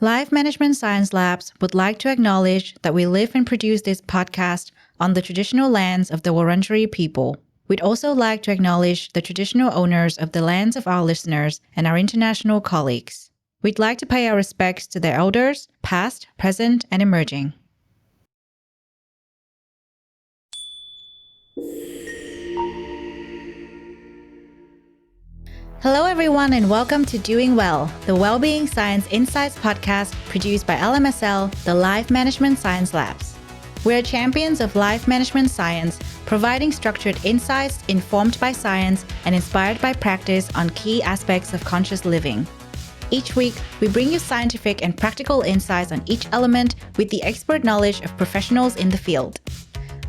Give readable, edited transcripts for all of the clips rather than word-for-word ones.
Life Management Science Labs would like to acknowledge that we live and produce this podcast on the traditional lands of the Wurundjeri people. We'd also like to acknowledge the traditional owners of the lands of our listeners and our international colleagues. We'd like to pay our respects to their elders, past, present, and emerging. Hello, everyone, and welcome to Doing Well, the Wellbeing Science Insights Podcast produced by LMSL, the Life Management Science Labs. We're champions of life management science, providing structured insights informed by science and inspired by practice on key aspects of conscious living. Each week, we bring you scientific and practical insights on each element with the expert knowledge of professionals in the field.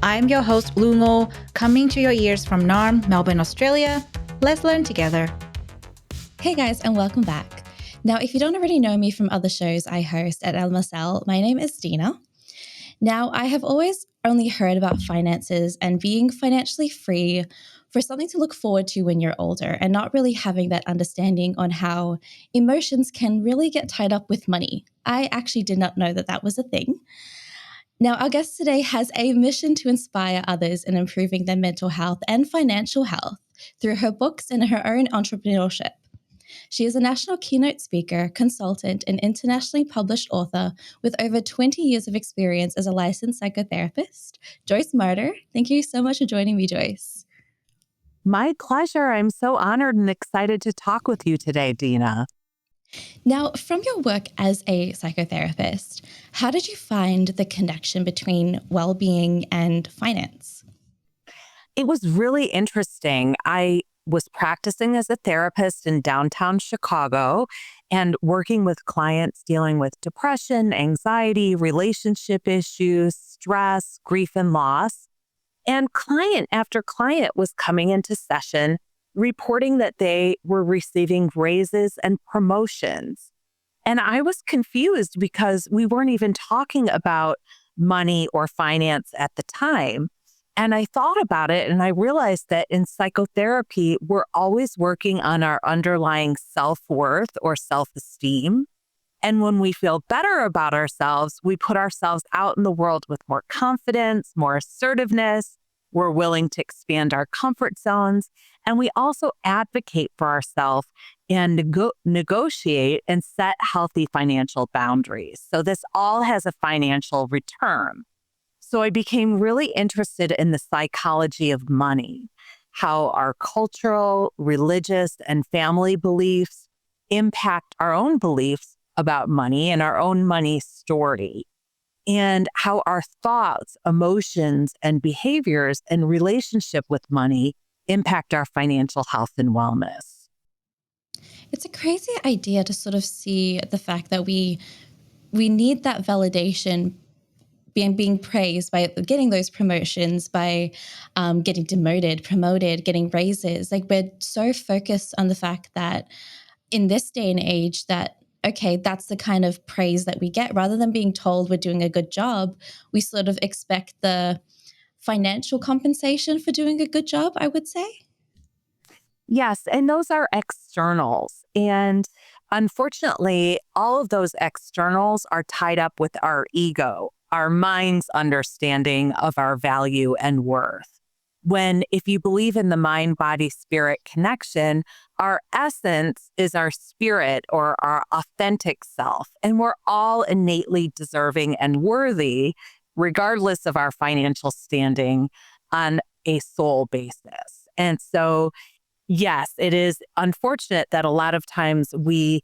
I'm your host, Lu Ngo, coming to your ears from Naarm, Melbourne, Australia. Let's learn together. Hey guys, and welcome back. Now, if you don't already know me from other shows I host at LMSL, my name is Dina. Now, I have always only heard about finances and being financially free for something to look forward to when you're older, and not really having that understanding on how emotions can really get tied up with money. I actually did not know that that was a thing. Now, our guest today has a mission to inspire others in improving their mental health and financial health through her books and her own entrepreneurship. She is a national keynote speaker, consultant, and internationally published author with over 20 years of experience as a licensed psychotherapist. Joyce Marter, thank you so much for joining me, Joyce. My pleasure. I'm so honored and excited to talk with you today, Dina. Now, from your work as a psychotherapist, how did you find the connection between well-being and finance? It was really interesting. I was practicing as a therapist in downtown Chicago and working with clients dealing with depression, anxiety, relationship issues, stress, grief, and loss. And client after client was coming into session reporting that they were receiving raises and promotions. And I was confused because we weren't even talking about money or finance at the time. And I thought about it and I realized that in psychotherapy, we're always working on our underlying self-worth or self-esteem. And when we feel better about ourselves, we put ourselves out in the world with more confidence, more assertiveness. We're willing to expand our comfort zones. And we also advocate for ourselves and negotiate and set healthy financial boundaries. So this all has a financial return. So I became really interested in the psychology of money, how our cultural, religious, and family beliefs impact our own beliefs about money and our own money story, and how our thoughts, emotions, and behaviors in relationship with money impact our financial health and wellness. It's a crazy idea to sort of see the fact that we need that validation being praised by getting those promotions, by getting demoted, promoted, getting raises. Like, we're so focused on the fact that in this day and age that, okay, that's the kind of praise that we get. Rather than being told we're doing a good job, we sort of expect the financial compensation for doing a good job, I would say. Yes, and those are externals. And unfortunately, all of those externals are tied up with our ego, our mind's understanding of our value and worth. When, if you believe in the mind, body, spirit connection, our essence is our spirit or our authentic self. And we're all innately deserving and worthy, regardless of our financial standing on a soul basis. And so, yes, it is unfortunate that a lot of times we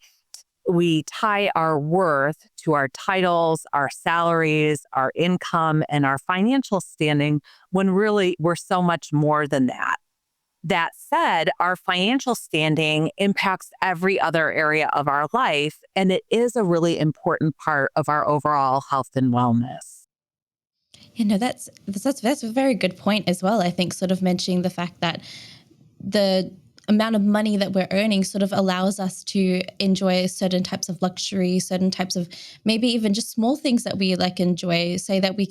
tie our worth to our titles, our salaries, our income, and our financial standing when really we're so much more than that. That said, our financial standing impacts every other area of our life, and it is a really important part of our overall health and wellness. You know, that's a very good point as well. I think sort of mentioning the fact that the amount of money that we're earning sort of allows us to enjoy certain types of luxury, certain types of maybe even just small things that we like enjoy, say that we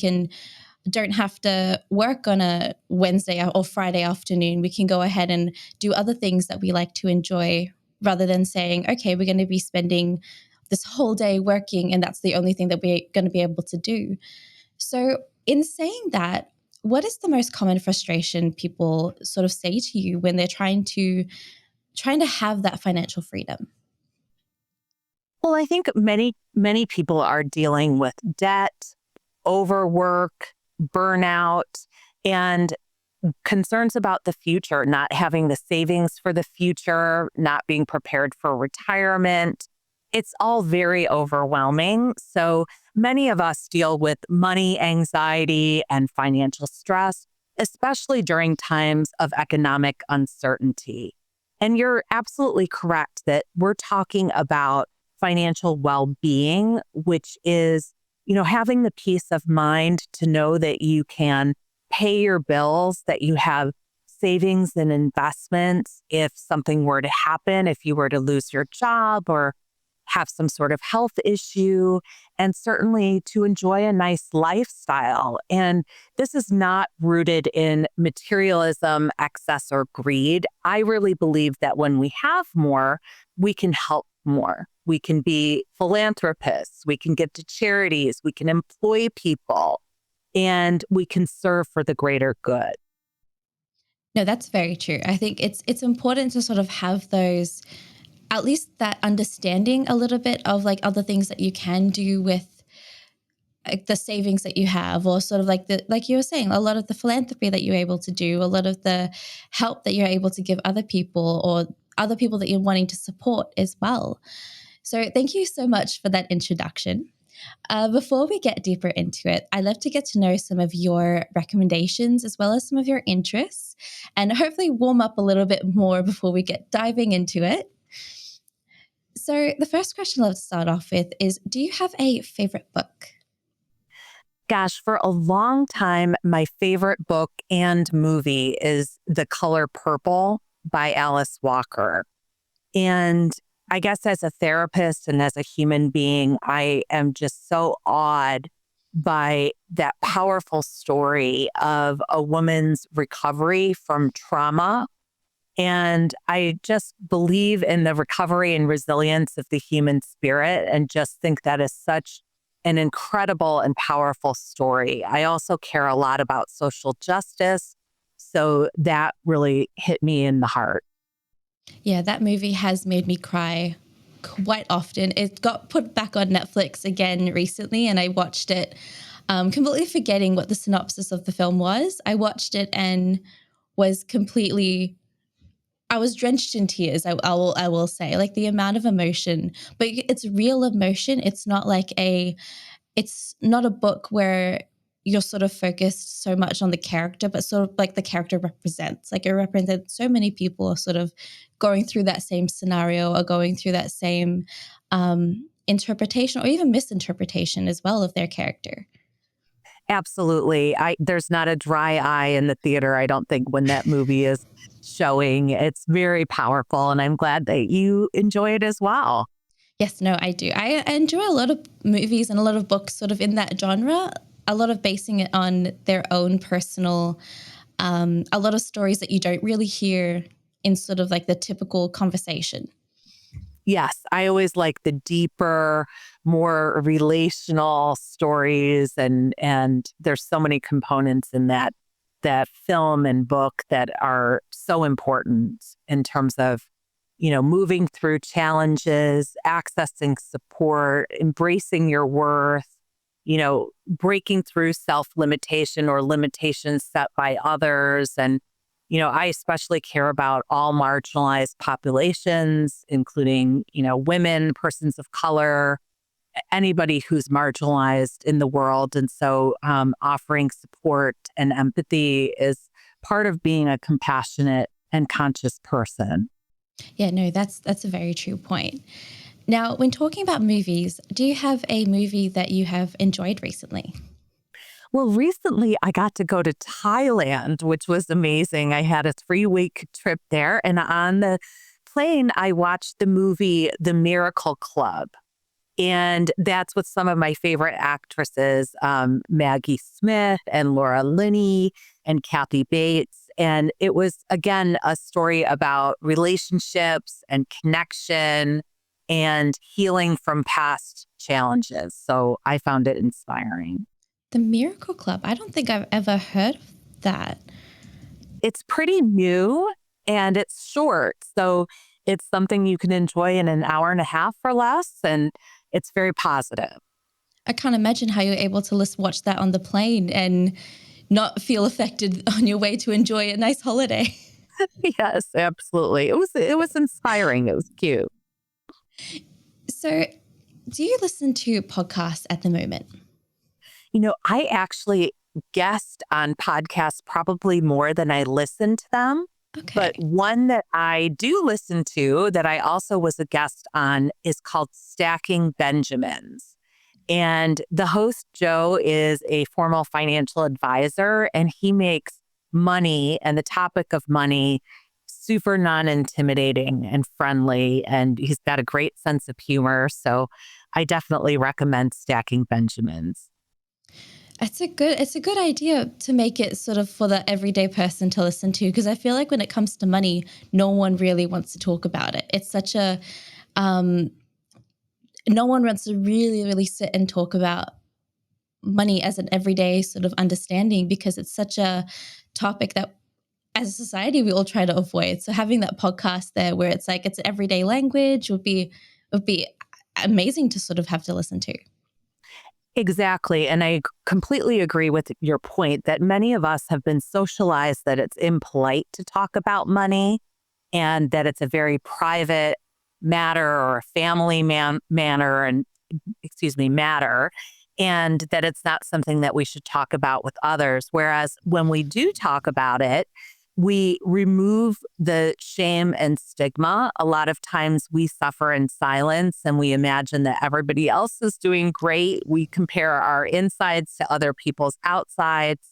don't have to work on a Wednesday or Friday afternoon. We can go ahead and do other things that we like to enjoy rather than saying, okay, we're going to be spending this whole day working and that's the only thing that we're going to be able to do. So in saying that, what is the most common frustration people sort of say to you when they're trying to have that financial freedom? Well, I think many people are dealing with debt, overwork, burnout, and concerns about the future, not having the savings for the future, not being prepared for retirement. It's all very overwhelming. So many of us deal with money anxiety and financial stress, especially during times of economic uncertainty. And you're absolutely correct that we're talking about financial well-being, which is, having the peace of mind to know that you can pay your bills, that you have savings and investments if something were to happen, if you were to lose your job or have some sort of health issue, and certainly to enjoy a nice lifestyle. And this is not rooted in materialism, excess, or greed. I really believe that when we have more, we can help more. We can be philanthropists, we can give to charities, we can employ people, and we can serve for the greater good. No, that's very true. I think it's important to sort of have those, at least that understanding a little bit of like other things that you can do with like the savings that you have, or sort of like you were saying, a lot of the philanthropy that you're able to do, a lot of the help that you're able to give other people or other people that you're wanting to support as well. So thank you so much for that introduction. Before we get deeper into it, I'd love to get to know some of your recommendations as well as some of your interests, and hopefully warm up a little bit more before we get diving into it. So the first question I'd love to start off with is, do you have a favorite book? Gosh, for a long time, my favorite book and movie is The Color Purple by Alice Walker. And I guess as a therapist and as a human being, I am just so awed by that powerful story of a woman's recovery from trauma. And I just believe in the recovery and resilience of the human spirit and just think that is such an incredible and powerful story. I also care a lot about social justice. So that really hit me in the heart. Yeah, that movie has made me cry quite often. It got put back on Netflix again recently, and I watched it completely forgetting what the synopsis of the film was. I watched it and was I was drenched in tears, I will say, like the amount of emotion, but it's real emotion. It's not a book where you're sort of focused so much on the character, but sort of like the character represents, like it represents so many people are sort of going through that same scenario or going through that same interpretation or even misinterpretation as well of their character. Absolutely. There's not a dry eye in the theater, I don't think, when that movie is showing. It's very powerful, and I'm glad that you enjoy it as well. Yes, no, I do. I enjoy a lot of movies and a lot of books sort of in that genre, a lot of basing it on their own personal, a lot of stories that you don't really hear in sort of like the typical conversation. Yes, I always like the deeper, more relational stories, and there's so many components in that film and book that are so important in terms of, moving through challenges, accessing support, embracing your worth, breaking through self-limitation or limitations set by others. And I especially care about all marginalized populations, including, women, persons of color, anybody who's marginalized in the world. And so offering support and empathy is part of being a compassionate and conscious person. Yeah, no, that's a very true point. Now, when talking about movies, do you have a movie that you have enjoyed recently? Well, recently I got to go to Thailand, which was amazing. I had a 3-week trip there, and on the plane, I watched the movie The Miracle Club. And that's with some of my favorite actresses, Maggie Smith and Laura Linney and Kathy Bates. And it was, again, a story about relationships and connection and healing from past challenges. So I found it inspiring. The Miracle Club. I don't think I've ever heard of that. It's pretty new and it's short. So it's something you can enjoy in an hour and a half or less. And it's very positive. I can't imagine how you're able to watch that on the plane and not feel affected on your way to enjoy a nice holiday. Yes, absolutely. It was inspiring. It was cute. So do you listen to podcasts at the moment? I actually guest on podcasts probably more than I listen to them. Okay. But one that I do listen to that I also was a guest on is called Stacking Benjamins. And the host, Joe, is a formal financial advisor, and he makes money and the topic of money super non-intimidating and friendly. And he's got a great sense of humor. So I definitely recommend Stacking Benjamins. It's a good idea to make it sort of for the everyday person to listen to, because I feel like when it comes to money, no one really wants to talk about it. It's such a no one wants to really, really sit and talk about money as an everyday sort of understanding, because it's such a topic that as a society we all try to avoid. So having that podcast there where it's like it's everyday language would be amazing to sort of have to listen to. Exactly. And I completely agree with your point that many of us have been socialized that it's impolite to talk about money and that it's a very private matter or a family matter, and that it's not something that we should talk about with others. Whereas when we do talk about it, we remove the shame and stigma. A lot of times we suffer in silence and we imagine that everybody else is doing great. We compare our insides to other people's outsides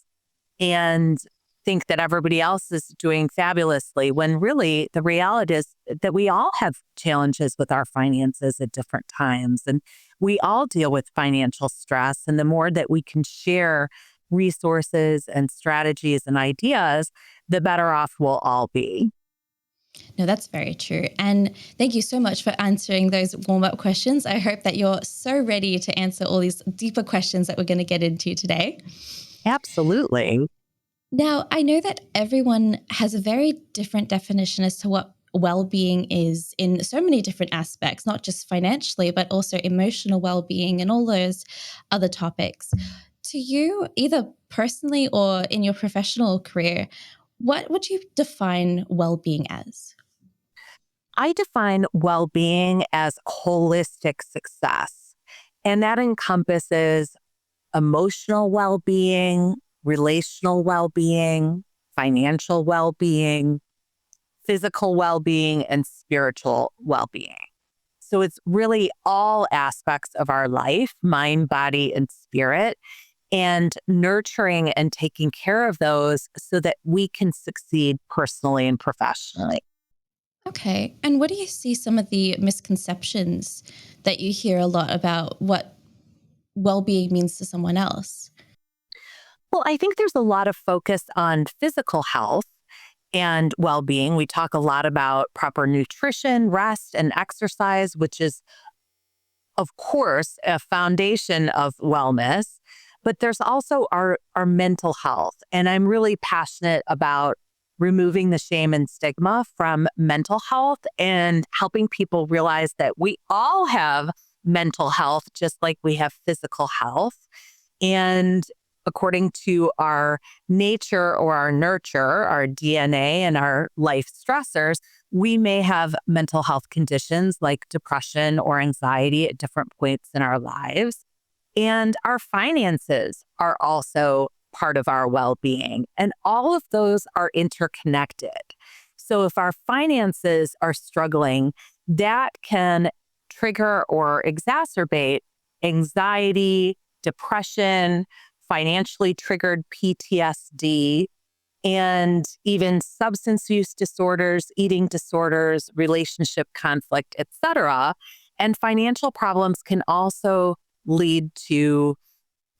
and think that everybody else is doing fabulously, when really the reality is that we all have challenges with our finances at different times. And we all deal with financial stress. And the more that we can share resources and strategies and ideas, the better off we'll all be. No, that's very true. And thank you so much for answering those warm-up questions. I hope that you're so ready to answer all these deeper questions that we're going to get into today. Absolutely. Now, I know that everyone has a very different definition as to what well-being is in so many different aspects, not just financially, but also emotional well-being and all those other topics. To you, either personally or in your professional career, what would you define well-being as? I define well-being as holistic success, and that encompasses emotional well-being, relational well-being, financial well-being, physical well-being, and spiritual well-being. So it's really all aspects of our life, mind, body, and spirit, and nurturing and taking care of those so that we can succeed personally and professionally. Okay. And what do you see some of the misconceptions that you hear a lot about what well-being means to someone else? Well, I think there's a lot of focus on physical health and well-being. We talk a lot about proper nutrition, rest, and exercise, which is, of course, a foundation of wellness. But there's also our mental health. And I'm really passionate about removing the shame and stigma from mental health and helping people realize that we all have mental health, just like we have physical health. And according to our nature or our nurture, our DNA and our life stressors, we may have mental health conditions like depression or anxiety at different points in our lives. And our finances are also part of our well-being. And all of those are interconnected. So if our finances are struggling, that can trigger or exacerbate anxiety, depression, financially triggered PTSD, and even substance use disorders, eating disorders, relationship conflict, etc. And financial problems can also lead to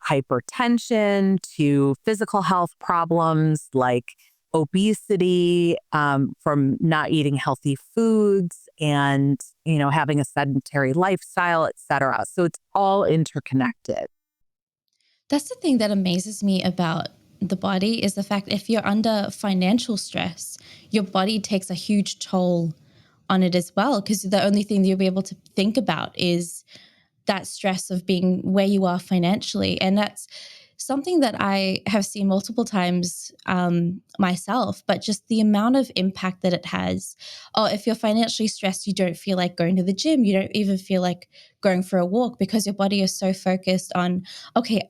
hypertension, to physical health problems like obesity, from not eating healthy foods and, having a sedentary lifestyle, et cetera. So it's all interconnected. That's the thing that amazes me about the body is the fact if you're under financial stress, your body takes a huge toll on it as well, because the only thing you'll be able to think about is that stress of being where you are financially. And that's something that I have seen multiple times myself, but just the amount of impact that it has. Oh, if you're financially stressed, you don't feel like going to the gym. You don't even feel like going for a walk because your body is so focused on, okay,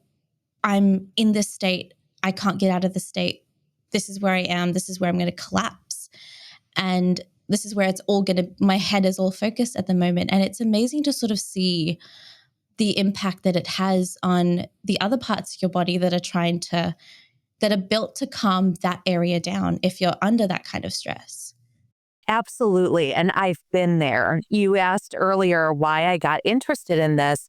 I'm in this state. I can't get out of the state. This is where I am. This is where I'm going to collapse. And this is where it's all my head is all focused at the moment. And it's amazing to sort of see the impact that it has on the other parts of your body that are built to calm that area down if you're under that kind of stress. Absolutely. And I've been there. You asked earlier why I got interested in this.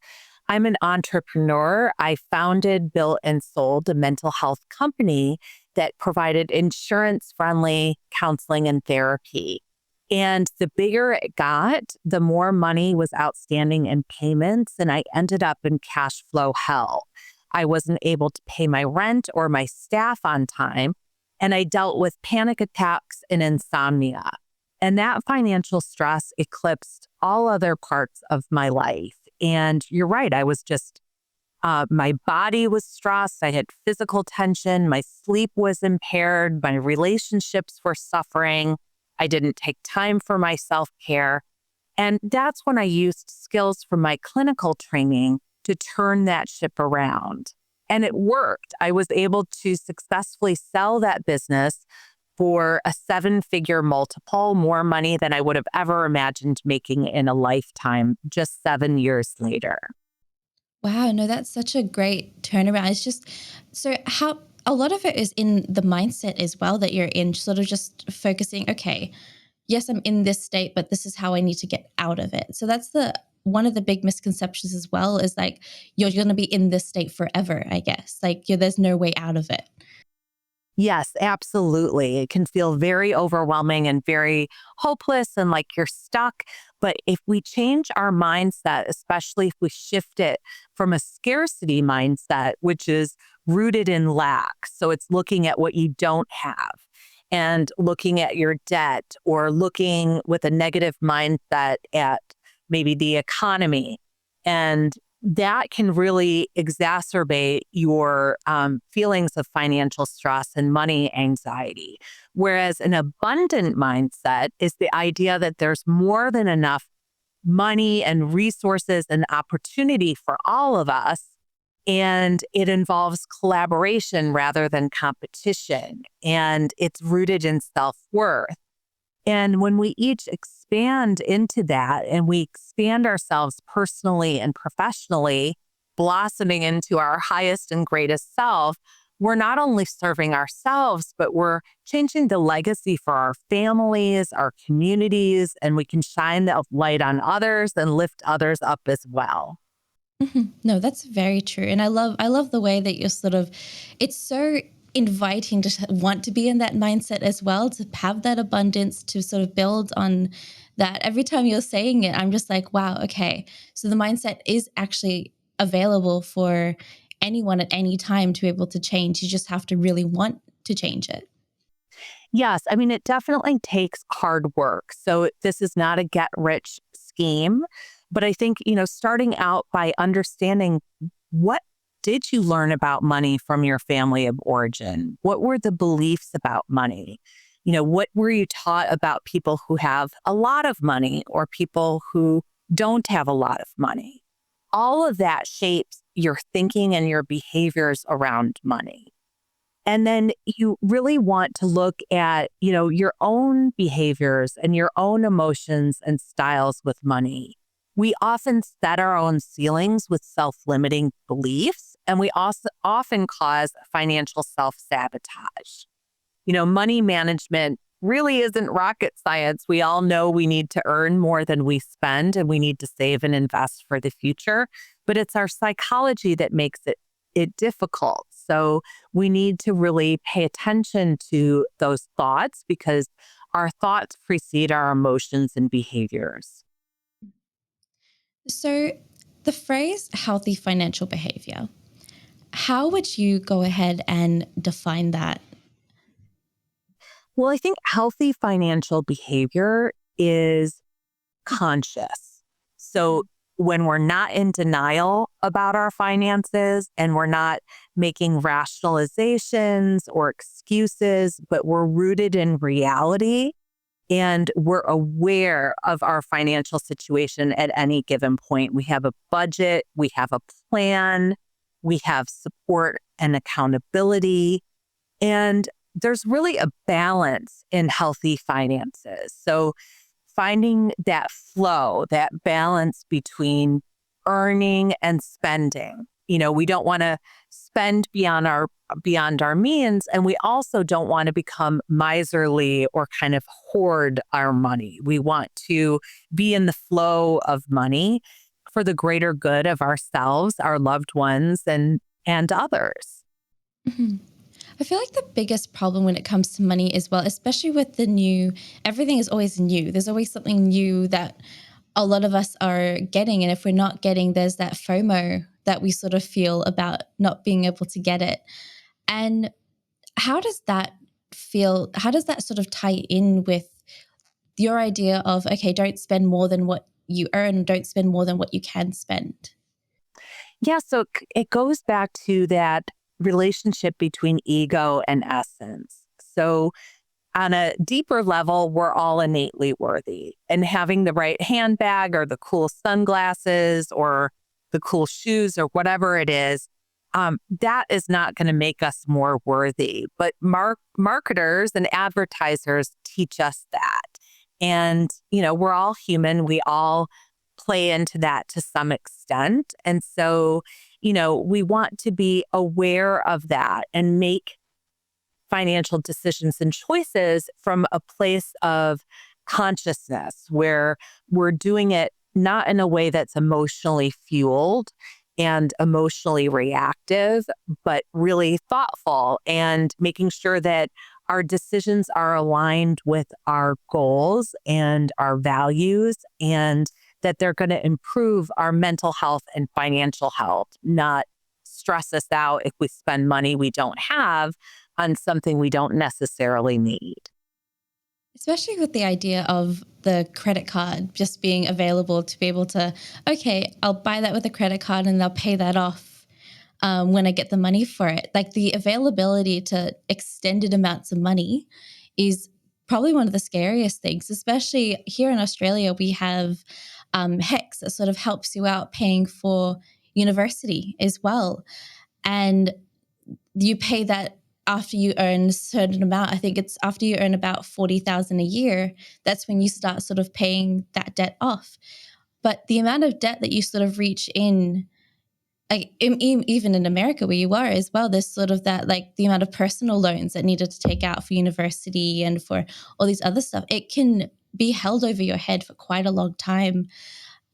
I'm an entrepreneur. I founded, built, and sold a mental health company that provided insurance-friendly counseling and therapy. And the bigger it got, the more money was outstanding in payments, and I ended up in cash flow hell. I wasn't able to pay my rent or my staff on time, and I dealt with panic attacks and insomnia. And that financial stress eclipsed all other parts of my life. And you're right, I was just, my body was stressed. I had physical tension. My sleep was impaired. My relationships were suffering. I didn't take time for my self-care. And that's when I used skills from my clinical training to turn that ship around. And it worked. I was able to successfully sell that business for a 7-figure multiple, more money than I would have ever imagined making in a lifetime, just 7 years later. Wow, no, that's such a great turnaround. It's just, so how, a lot of it is in the mindset as well that you're in, sort of just focusing, okay, yes, I'm in this state, but this is how I need to get out of it. So that's one of the big misconceptions as well, is like, you're going to be in this state forever, I guess. Like there's no way out of it. Yes, absolutely. It can feel very overwhelming and very hopeless and like you're stuck. But if we change our mindset, especially if we shift it from a scarcity mindset, which is rooted in lack, so it's looking at what you don't have and looking at your debt, or looking with a negative mindset at maybe the economy, and that can really exacerbate your feelings of financial stress and money anxiety. Whereas an abundant mindset is the idea that there's more than enough money and resources and opportunity for all of us. And it involves collaboration rather than competition. And it's rooted in self-worth. And when we each expand into that and we expand ourselves personally and professionally, blossoming into our highest and greatest self, we're not only serving ourselves, but we're changing the legacy for our families, our communities, and we can shine the light on others and lift others up as well. Mm-hmm. No, that's very true. And I love the way that you're sort of, it's so inviting to want to be in that mindset as well, to have that abundance, to sort of build on that. Every time you're saying it, I'm just like, wow, okay. So the mindset is actually available for anyone at any time to be able to change. You just have to really want to change it. Yes, I mean, it definitely takes hard work. So this is not a get rich scheme, but I think, starting out by understanding, what did you learn about money from your family of origin? What were the beliefs about money? What were you taught about people who have a lot of money or people who don't have a lot of money? All of that shapes your thinking and your behaviors around money. And then you really want to look at, your own behaviors and your own emotions and styles with money. We often set our own ceilings with self-limiting beliefs, and we also often cause financial self-sabotage. Money management really isn't rocket science. We all know we need to earn more than we spend, and we need to save and invest for the future, but it's our psychology that makes it difficult. So we need to really pay attention to those thoughts because our thoughts precede our emotions and behaviors. So, the phrase healthy financial behavior, how would you go ahead and define that? Well, I think healthy financial behavior is conscious. So when we're not in denial about our finances and we're not making rationalizations or excuses, but we're rooted in reality and we're aware of our financial situation at any given point. We have a budget, we have a plan, we have support and accountability. And there's really a balance in healthy finances. So finding that flow, that balance between earning and spending. We don't want to spend beyond our means, and we also don't want to become miserly or kind of hoard our money. We want to be in the flow of money for the greater good of ourselves, our loved ones, and others. Mm-hmm. I feel like the biggest problem when it comes to money as well, especially with the new, everything is always new. There's always something new that a lot of us are getting. And if we're not getting, there's that FOMO that we sort of feel about not being able to get it. And how does that feel? How does that sort of tie in with your idea of, okay, don't spend more than what you earn, don't spend more than what you can spend? Yeah, so it goes back to that relationship between ego and essence. So on a deeper level, we're all innately worthy. And having the right handbag or the cool sunglasses or the cool shoes or whatever it is, that is not going to make us more worthy. But marketers and advertisers teach us that. And, we're all human. We all play into that to some extent. And so, we want to be aware of that and make financial decisions and choices from a place of consciousness where we're doing it not in a way that's emotionally fueled and emotionally reactive, but really thoughtful and making sure that our decisions are aligned with our goals and our values and that they're going to improve our mental health and financial health, not stress us out if we spend money we don't have on something we don't necessarily need. Especially with the idea of the credit card just being available to be able to, okay, I'll buy that with a credit card and they'll pay that off when I get the money for it. Like the availability to extended amounts of money is probably one of the scariest things, especially here in Australia. We have HEX that sort of helps you out paying for university as well. And you pay that after you earn a certain amount. I think it's after you earn about 40,000 a year, that's when you start sort of paying that debt off. But the amount of debt that you sort of reach in, like even in America where you are as well, there's sort of that, like the amount of personal loans that needed to take out for university and for all these other stuff, it can be held over your head for quite a long time.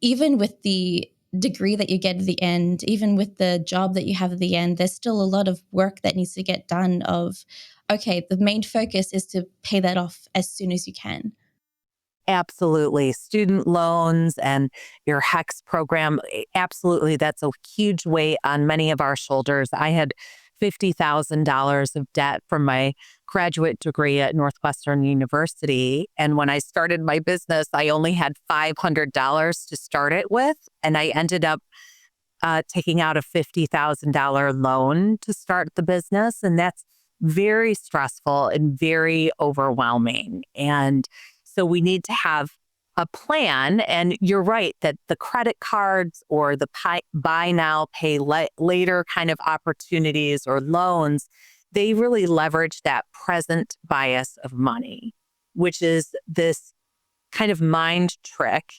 Even with the degree that you get at the end, even with the job that you have at the end, there's still a lot of work that needs to get done of, okay, the main focus is to pay that off as soon as you can. Absolutely. Student loans and your HEX program, absolutely. That's a huge weight on many of our shoulders. I had $50,000 of debt from my graduate degree at Northwestern University. And when I started my business, I only had $500 to start it with. And I ended up taking out a $50,000 loan to start the business. And that's very stressful and very overwhelming. And so we need to have a plan. And you're right that the credit cards or the buy now, pay later kind of opportunities or loans, they really leverage that present bias of money, which is this kind of mind trick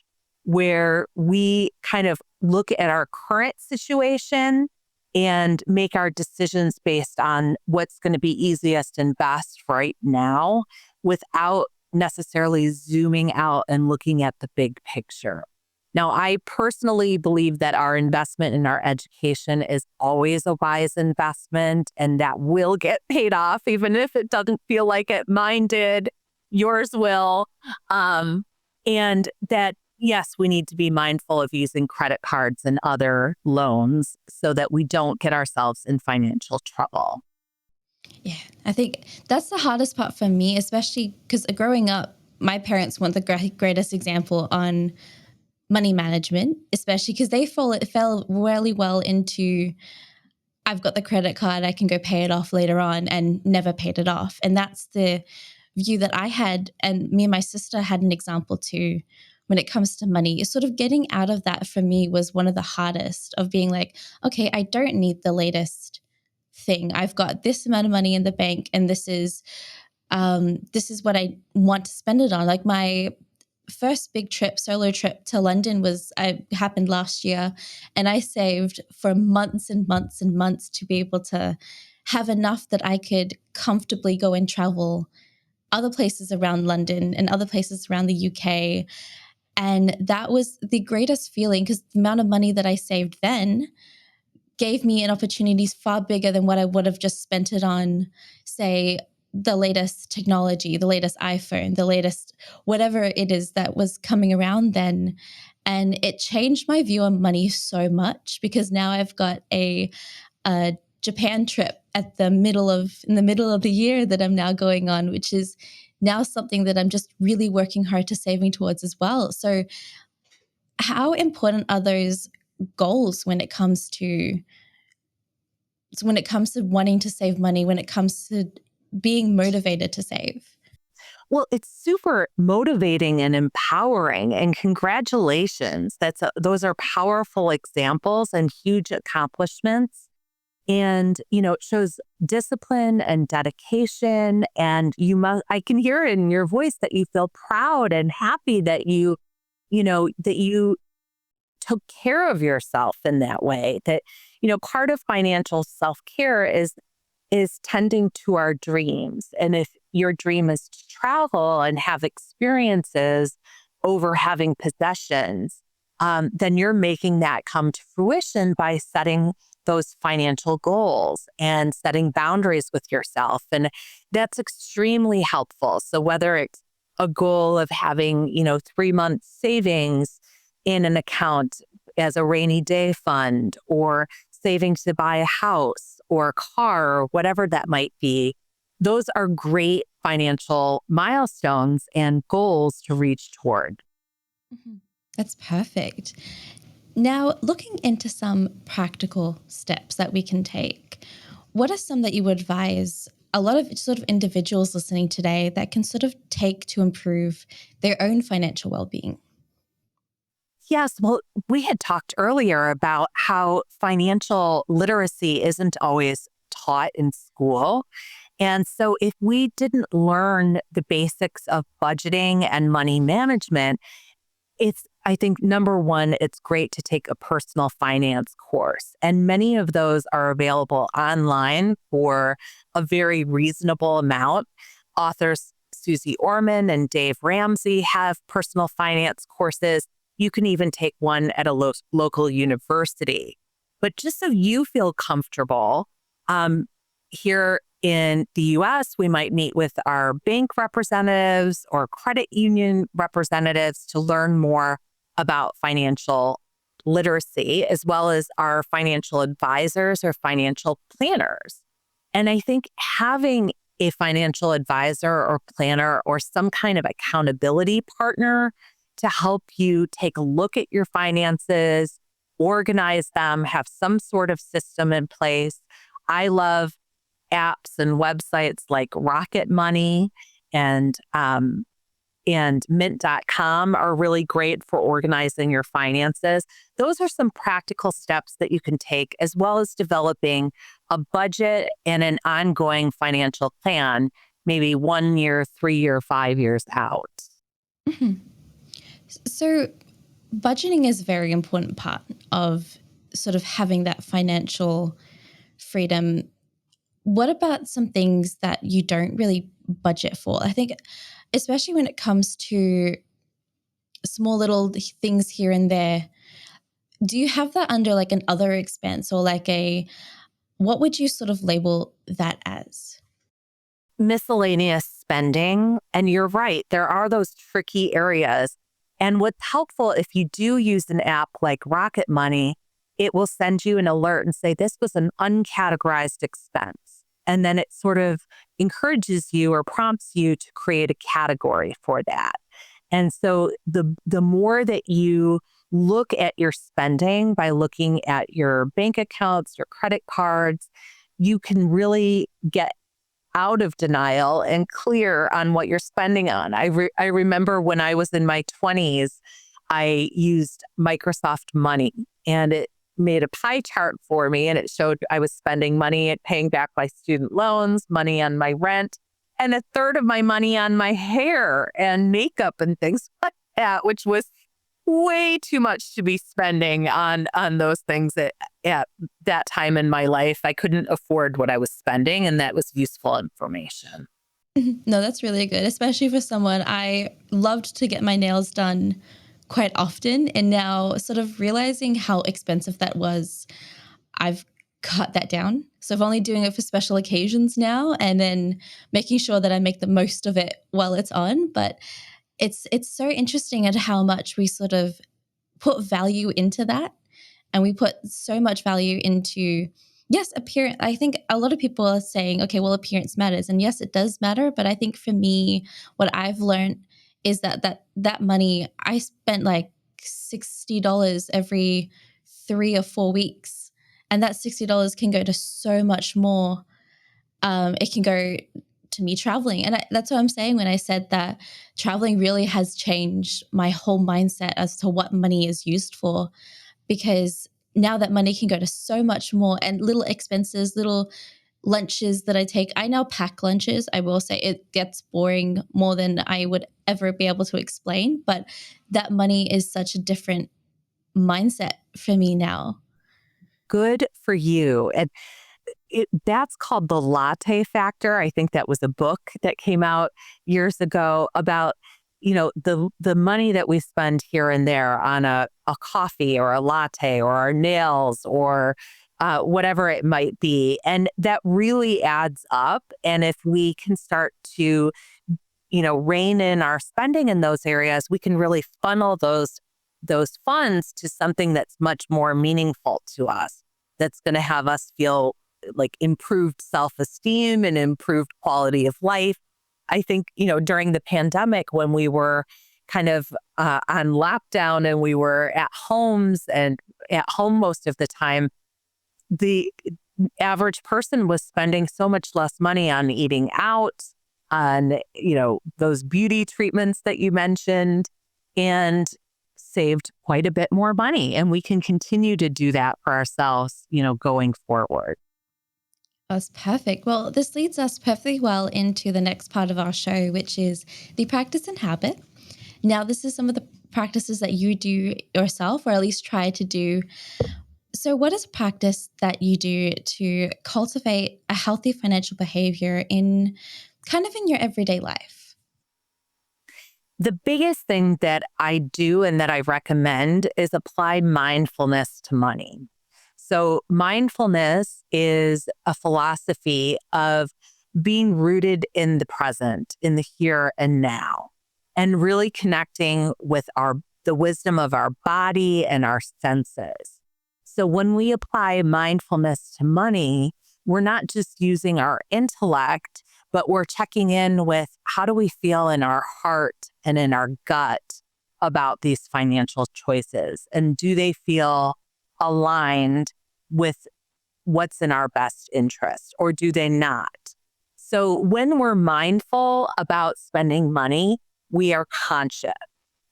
where we kind of look at our current situation and make our decisions based on what's going to be easiest and best right now without necessarily zooming out and looking at the big picture. Now, I personally believe that our investment in our education is always a wise investment and that will get paid off, even if it doesn't feel like it. Mine did, yours will. And that, yes, we need to be mindful of using credit cards and other loans so that we don't get ourselves in financial trouble. Yeah, I think that's the hardest part for me, especially because growing up, my parents weren't the greatest example on money management, especially because they fell really well into, I've got the credit card, I can go pay it off later on, and never paid it off. And that's the view that I had, and me and my sister had an example too when it comes to money. Sort of getting out of that for me was one of the hardest, of being like, okay, I don't need the latest thing. I've got this amount of money in the bank, and this is what I want to spend it on. Like my first big solo trip to London happened last year, and I saved for months and months and months to be able to have enough that I could comfortably go and travel other places around London and other places around the UK. And that was the greatest feeling, because the amount of money that I saved then gave me an opportunity far bigger than what I would have just spent it on, say, the latest technology, the latest iPhone, the latest whatever it is that was coming around then. And it changed my view on money so much, because now I've got a Japan trip in the middle of the year that I'm now going on, which is now something that I'm just really working hard to saving towards as well. So how important are those goals when it comes to wanting to save money, when it comes to being motivated to save? Well, it's super motivating and empowering, and congratulations. Those are powerful examples and huge accomplishments. And, it shows discipline and dedication. And I can hear it in your voice that you feel proud and happy that that you took care of yourself in that way. That, part of financial self-care is tending to our dreams. And if your dream is to travel and have experiences over having possessions, then you're making that come to fruition by setting those financial goals and setting boundaries with yourself. And that's extremely helpful. So whether it's a goal of having, 3 months savings in an account as a rainy day fund, or saving to buy a house or a car, or whatever that might be, those are great financial milestones and goals to reach toward. Mm-hmm. That's perfect. Now, looking into some practical steps that we can take, what are some that you would advise a lot of sort of individuals listening today that can sort of take to improve their own financial well-being? Yes, well, we had talked earlier about how financial literacy isn't always taught in school. And so if we didn't learn the basics of budgeting and money management, I think, number one, it's great to take a personal finance course. And many of those are available online for a very reasonable amount. Authors Susie Orman and Dave Ramsey have personal finance courses. You can even take one at a local university. But just so you feel comfortable, here in the US, we might meet with our bank representatives or credit union representatives to learn more about financial literacy, as well as our financial advisors or financial planners. And I think having a financial advisor or planner or some kind of accountability partner to help you take a look at your finances, organize them, have some sort of system in place. I love apps and websites like Rocket Money and Mint.com are really great for organizing your finances. Those are some practical steps that you can take, as well as developing a budget and an ongoing financial plan, maybe 1 year, 3 year, 5 years out. Mm-hmm. So budgeting is a very important part of sort of having that financial freedom. What about some things that you don't really budget for? I think especially when it comes to small little things here and there. Do you have that under like an other expense or like what would you sort of label that as? Miscellaneous spending. And you're right, there are those tricky areas. And what's helpful if you do use an app like Rocket Money, it will send you an alert and say, this was an uncategorized expense. And then it sort of encourages you or prompts you to create a category for that. And so the more that you look at your spending by looking at your bank accounts, your credit cards, you can really get out of denial and clear on what you're spending on. I remember when I was in my 20s, I used Microsoft Money, and it made a pie chart for me, and it showed I was spending money at paying back my student loans, money on my rent, and a third of my money on my hair and makeup and things like that, which was way too much to be spending on those things at that time in my life. I couldn't afford what I was spending, and that was useful information. No, that's really good, especially for someone. I loved to get my nails done quite often, and now sort of realizing how expensive that was, I've cut that down. So I'm only doing it for special occasions now, and then making sure that I make the most of it while it's on. But it's so interesting at how much we sort of put value into that. And we put so much value into, yes, appearance. I think a lot of people are saying, okay, well, appearance matters. And yes, it does matter. But I think for me, what I've learned is that money, I spent like $60 every 3 or 4 weeks. And that $60 can go to so much more. It can go to me traveling. And that's what I'm saying when I said that traveling really has changed my whole mindset as to what money is used for, because now that money can go to so much more, and little expenses, little lunches that I take. I now pack lunches. I will say it gets boring more than I would ever be able to explain, but that money is such a different mindset for me now. Good for you. And that's called the latte factor. I think that was a book that came out years ago about, the money that we spend here and there on a coffee or a latte or our nails or whatever it might be. And that really adds up. And if we can start to, rein in our spending in those areas, we can really funnel those funds to something that's much more meaningful to us, that's going to have us feel like improved self-esteem and improved quality of life. I think, during the pandemic, when we were kind of on lockdown and we were at home most of the time, the average person was spending so much less money on eating out, on, those beauty treatments that you mentioned, and saved quite a bit more money. And we can continue to do that for ourselves, going forward. That's perfect. Well, this leads us perfectly well into the next part of our show, which is the practice and habit. Now, this is some of the practices that you do yourself, or at least try to do. So what is a practice that you do to cultivate a healthy financial behavior in your everyday life? The biggest thing that I do and that I recommend is apply mindfulness to money. So mindfulness is a philosophy of being rooted in the present, in the here and now, and really connecting with the wisdom of our body and our senses. So when we apply mindfulness to money, we're not just using our intellect, but we're checking in with how do we feel in our heart and in our gut about these financial choices? And do they feel aligned with what's in our best interest, or do they not? So when we're mindful about spending money, we are conscious.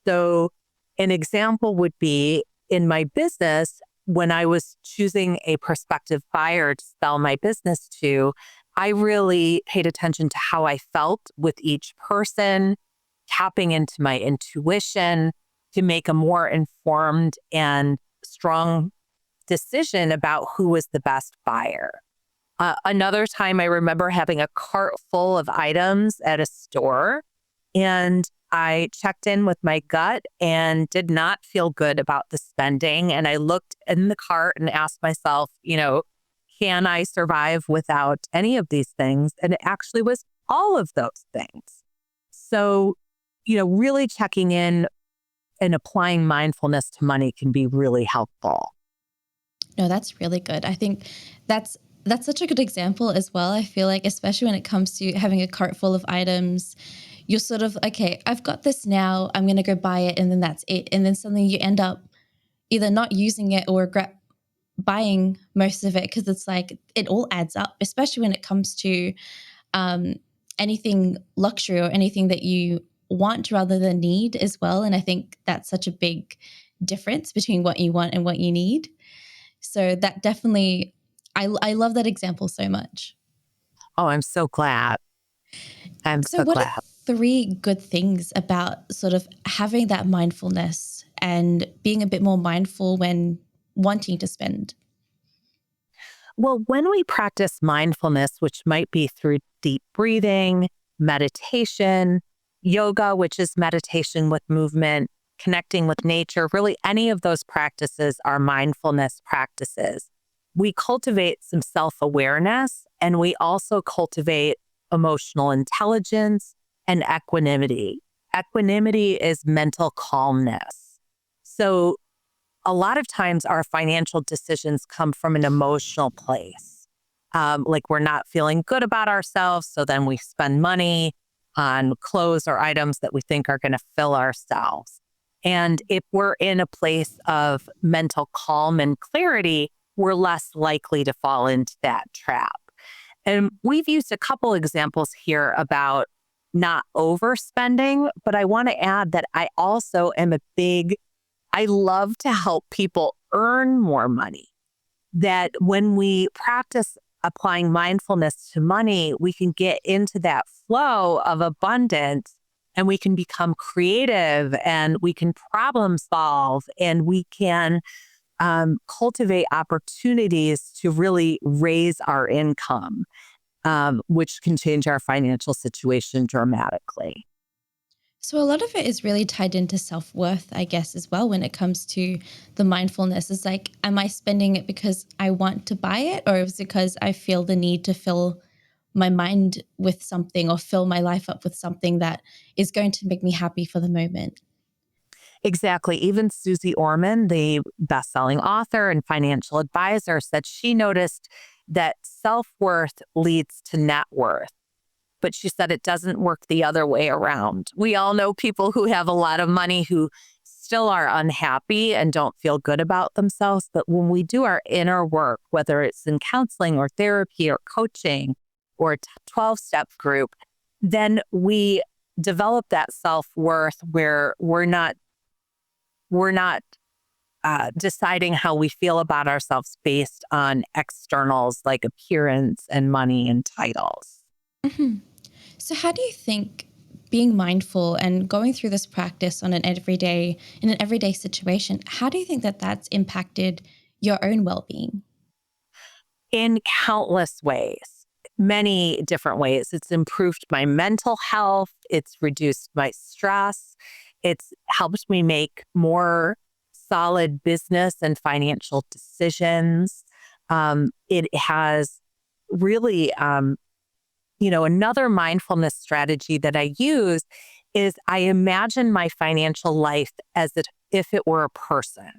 So an example would be in my business, when I was choosing a prospective buyer to sell my business to, I really paid attention to how I felt with each person, tapping into my intuition to make a more informed and strong decision about who was the best buyer. Another time, I remember having a cart full of items at a store, and I checked in with my gut and did not feel good about the spending. And I looked in the cart and asked myself, can I survive without any of these things? And it actually was all of those things. So, really checking in and applying mindfulness to money can be really helpful. No, that's really good. I think that's such a good example as well. I feel like, especially when it comes to having a cart full of items, you're sort of, okay, I've got this now, I'm going to go buy it, and then that's it. And then suddenly you end up either not using it or regret buying most of it, because it's like it all adds up, especially when it comes to anything luxury or anything that you want rather than need as well. And I think that's such a big difference between what you want and what you need. So that definitely, I love that example so much. Oh, I'm so glad. So what are 3 good things about sort of having that mindfulness and being a bit more mindful when wanting to spend? Well, when we practice mindfulness, which might be through deep breathing, meditation, yoga, which is meditation with movement, connecting with nature, really any of those practices are mindfulness practices. We cultivate some self-awareness, and we also cultivate emotional intelligence and equanimity. Equanimity is mental calmness. So a lot of times our financial decisions come from an emotional place. Like we're not feeling good about ourselves, so then we spend money on clothes or items that we think are going to fill ourselves. And if we're in a place of mental calm and clarity, we're less likely to fall into that trap. And we've used a couple examples here about not overspending, but I want to add that I also am I love to help people earn more money. That when we practice applying mindfulness to money, we can get into that flow of abundance, and we can become creative, and we can problem solve, and we can cultivate opportunities to really raise our income, which can change our financial situation dramatically. So a lot of it is really tied into self-worth, I guess, as well, when it comes to the mindfulness. It's like, am I spending it because I want to buy it, or is it because I feel the need to fill my mind with something or fill my life up with something that is going to make me happy for the moment? Exactly. Even Susie Orman, the best-selling author and financial advisor, said she noticed that self-worth leads to net worth. But she said it doesn't work the other way around. We all know people who have a lot of money who still are unhappy and don't feel good about themselves. But when we do our inner work, whether it's in counseling or therapy or coaching or a 12-step group, then we develop that self-worth where we're not deciding how we feel about ourselves based on externals like appearance and money and titles. Mm-hmm. So how do you think being mindful and going through this practice in an everyday situation, how do you think that that's impacted your own well-being? In countless ways, many different ways. It's improved my mental health. It's reduced my stress. It's helped me make more solid business and financial decisions. It has really, another mindfulness strategy that I use is I imagine my financial life as if it were a person.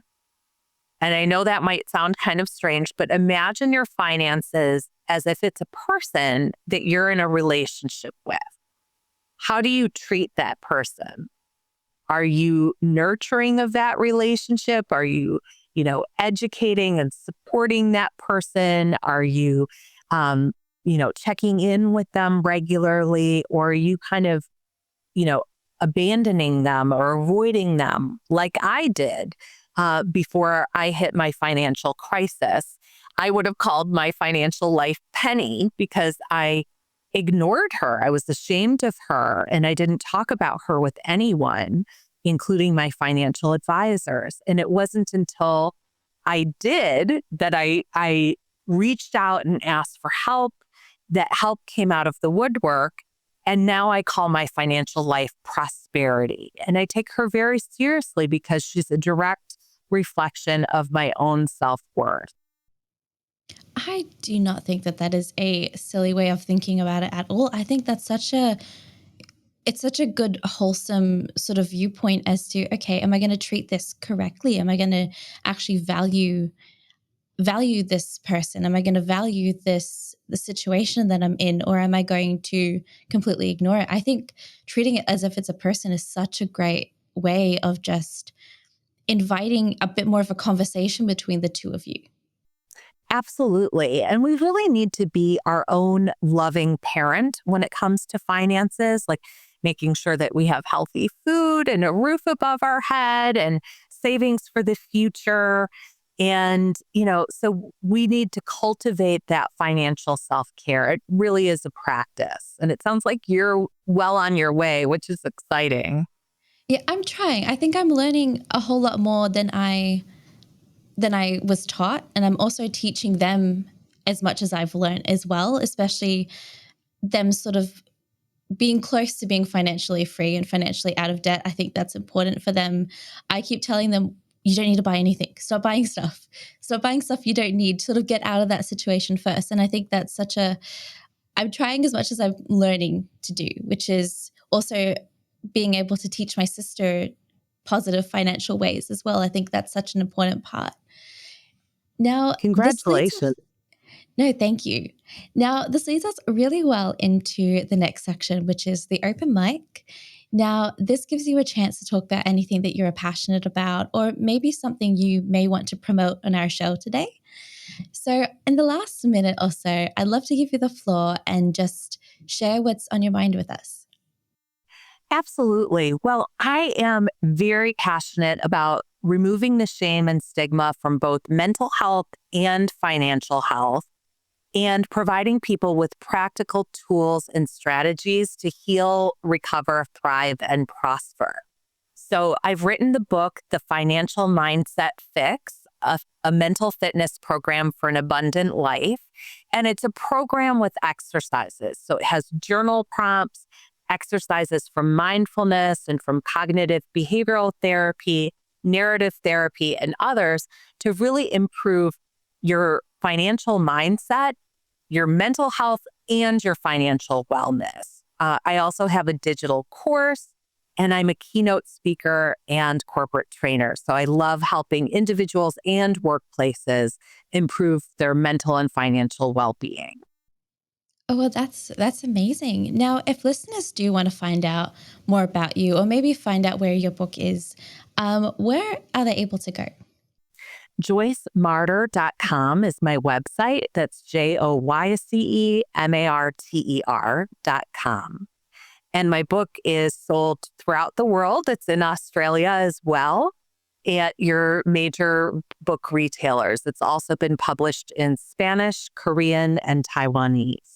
And I know that might sound kind of strange, but imagine your finances as if it's a person that you're in a relationship with. How do you treat that person? Are you nurturing of that relationship? Are you, educating and supporting that person? Are you, checking in with them regularly? Or are you kind of, abandoning them or avoiding them like I did before I hit my financial crisis? I would have called my financial life Penny because I ignored her. I was ashamed of her, and I didn't talk about her with anyone, including my financial advisors. And it wasn't until I did that I reached out and asked for help, that help came out of the woodwork. And now I call my financial life prosperity. And I take her very seriously because she's a direct reflection of my own self-worth. I do not think that that is a silly way of thinking about it at all. I think that's it's such a good, wholesome sort of viewpoint as to, okay, am I going to treat this correctly? Am I going to actually value this person? Am I going to value the situation that I'm in, or am I going to completely ignore it? I think treating it as if it's a person is such a great way of just inviting a bit more of a conversation between the two of you. Absolutely. And we really need to be our own loving parent when it comes to finances, like making sure that we have healthy food and a roof above our head and savings for the future. And, so we need to cultivate that financial self-care. It really is a practice. And it sounds like you're well on your way, which is exciting. Yeah, I'm trying. I think I'm learning a whole lot more than I was taught. And I'm also teaching them as much as I've learned as well, especially them sort of being close to being financially free and financially out of debt. I think that's important for them. I keep telling them, you don't need to buy anything. Stop buying stuff. Stop buying stuff you don't need. Sort of get out of that situation first. And I think that's I'm trying as much as I'm learning to do, which is also being able to teach my sister positive financial ways as well. I think that's such an important part. Now, Congratulations. No, thank you. Now, this leads us really well into the next section, which is the open mic. Now, this gives you a chance to talk about anything that you're passionate about, or maybe something you may want to promote on our show today. So in the last minute or so, I'd love to give you the floor and just share what's on your mind with us. Absolutely. Well, I am very passionate about removing the shame and stigma from both mental health and financial health, and providing people with practical tools and strategies to heal, recover, thrive, and prosper. So I've written the book, The Financial Mindset Fix, a mental fitness program for an abundant life. And it's a program with exercises. So it has journal prompts, exercises from mindfulness and from cognitive behavioral therapy, narrative therapy, and others to really improve your financial mindset, your mental health, and your financial wellness. I also have a digital course, and I'm a keynote speaker and corporate trainer. So I love helping individuals and workplaces improve their mental and financial well-being. Oh, well, that's amazing. Now, if listeners do want to find out more about you, or maybe find out where your book is, where are they able to go? JoyceMarter.com is my website. That's JoyceMarter.com. And my book is sold throughout the world. It's in Australia as well at your major book retailers. It's also been published in Spanish, Korean, and Taiwanese.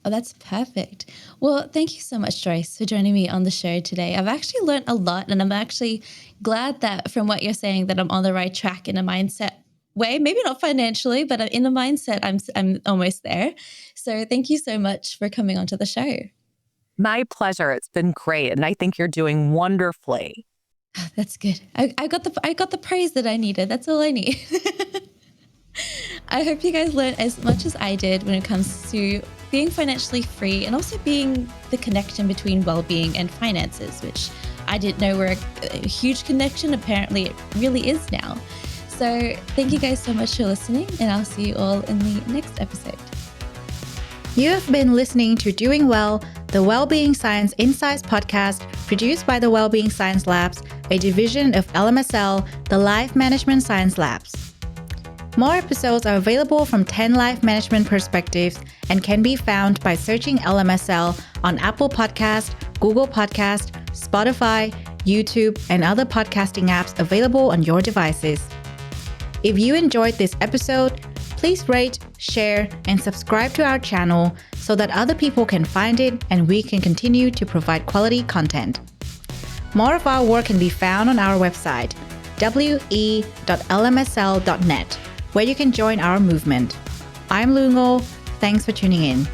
Oh, that's perfect. Well, thank you so much, Joyce, for joining me on the show today. I've actually learned a lot, and I'm actually glad that from what you're saying that I'm on the right track in a mindset way. Maybe not financially, but in a mindset, I'm almost there. So thank you so much for coming onto the show. My pleasure. It's been great, and I think you're doing wonderfully. Oh, that's good. I got the praise that I needed. That's all I need. I hope you guys learned as much as I did when it comes to being financially free, and also being the connection between well-being and finances, which I didn't know were a huge connection. Apparently it really is now. So thank you guys so much for listening, and I'll see you all in the next episode. You have been listening to Doing Well, the Wellbeing Science Insights Podcast, produced by the Wellbeing Science Labs, a division of LMSL, the Life Management Science Labs. More episodes are available from 10 life management perspectives and can be found by searching LMSL on Apple Podcast, Google Podcast, Spotify, YouTube, and other podcasting apps available on your devices. If you enjoyed this episode, please rate, share, and subscribe to our channel so that other people can find it and we can continue to provide quality content. More of our work can be found on our website, we.lmsl.net, where you can join our movement. I'm Lungo. Thanks for tuning in.